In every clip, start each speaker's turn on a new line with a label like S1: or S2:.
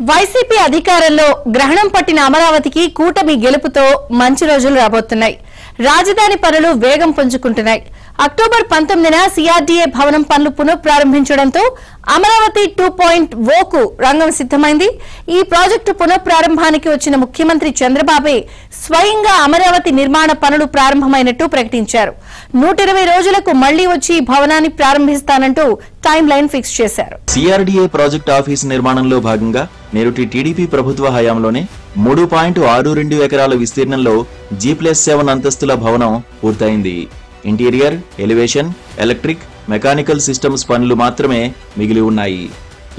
S1: YCP అధికారంలో గ్రహణం పట్టిన అమరావతికి కూటమి గెలుపుతో మంచి రోజులు రాబోతున్నాయి. రాజధాని పనులు వేగం పుంజుకుంటున్నాయి. అక్టోబర్ 19న సిఆర్డీఏ భవనం పనులు పునఃప్రారంభించడంతో అమరావతి 2.0 కు రంగం సిద్ధమైంది. ఈ ప్రాజెక్టు పునఃప్రారంభానికి వచ్చిన ముఖ్యమంత్రి చంద్రబాబే స్వయంగా అమరావతి నిర్మాణ పనులు ప్రారంభమైనట్టు ప్రకటించారు. 120 రోజులకు మళ్లీ వచ్చి ఈ భవనాన్ని ప్రారంభిస్తానంటూ టైం లైన్ ఫిక్స్ చేశారు.
S2: సిఆర్డీఏ ప్రాజెక్ట్ ఆఫీస్ నిర్మాణంలో భాగంగా నేరుటి టీడీపీ ప్రభుత్వ హయాంలోనే 3.62 ఎకరాల విస్తీర్ణంలో G+7 అంతస్తుల భవనం పూర్తయింది. Interior, elevation, electric, mechanical systems పనులు మాత్రమే మిగిలి ఉన్నాయి.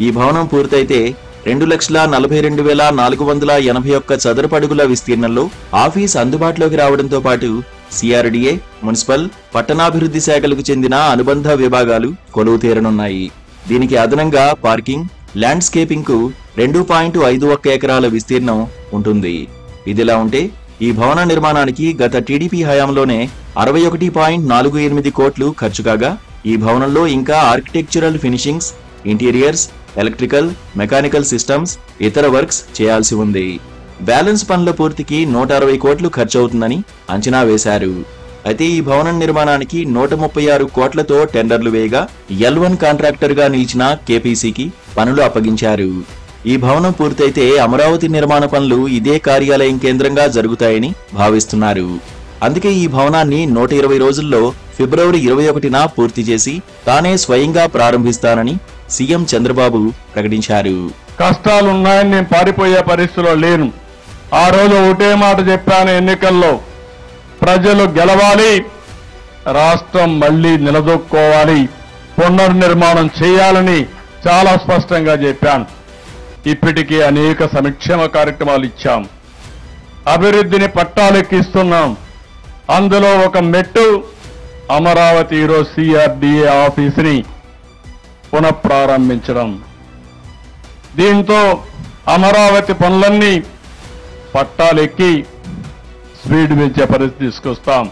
S2: ఈ భవనం పూర్తయితే 2,42,481 చదరపు అడుగుల విస్తీర్ణంలో ఆఫీస్ అందుబాటులోకి రావడంతో పాటు సిఆర్డీఏ, మున్సిపల్, పట్టణాభివృద్ధి శాఖలకు చెందిన అనుబంధ విభాగాలు కొలువు తీరనున్నాయి. దీనికి అదనంగా పార్కింగ్, ల్యాండ్స్కేపింగ్ కు 2.51 ఎకరాల విస్తీర్ణం ఉంటుంది. ఇదిలా ఉంటే ఈ భవన నిర్మాణానికి గత టీడీపీ హయాంలోనే 61.48 కోట్లు ఖర్చు కాగా ఈ భవనంలో ఇంకా architectural finishings, interiors, electrical, mechanical systems, ఇతర వర్క్స్ చేయాల్సి ఉంది. బ్యాలెన్స్ పనుల పూర్తికి 160 కోట్లు ఖర్చవుతుందని అంచనా వేశారు. అయితే ఈ భవనం నిర్మాణానికి 136 కోట్లతో టెండర్లు వేయగా L1 కాంట్రాక్టర్ గా నిలిచిన కేపీసీకి పనులు అప్పగించారు. ఈ భవనం పూర్తయితే అమరావతి నిర్మాణ పనులు ఇదే కార్యాలయం కేంద్రంగా జరుగుతాయని భావిస్తున్నారు. అందుకే ఈ భవనాన్ని 120 రోజుల్లో ఫిబ్రవరి 21న పూర్తి చేసి తానే స్వయంగా ప్రారంభిస్తానని సీఎం చంద్రబాబు ప్రకటించారు.
S3: కష్టాలున్నాయని నేను పారిపోయే పరిస్థితిలో లేను. ఆ రోజు ఒకటే మాట చెప్పాను, ఎన్నికల్లో ప్రజలు గెలవాలి, రాష్ట్రం మళ్లీ నిలదొక్కోవాలి, పునర్నిర్మాణం చేయాలని చాలా స్పష్టంగా చెప్పాను. ఇప్పటికీ అనేక సంక్షేమ కార్యక్రమాలు ఇచ్చాం, అభివృద్ధిని పట్టాలెక్కిస్తున్నాం. అందులో ఒక మెట్టు అమరావతి ఈరోజు సిఆర్డీఏ ఆఫీసుని పునఃప్రారంభించడం. దీంతో అమరావతి పనులన్నీ పట్టాలెక్కి స్పీడ్ పెంచే పరిస్థితి తీసుకొస్తాం.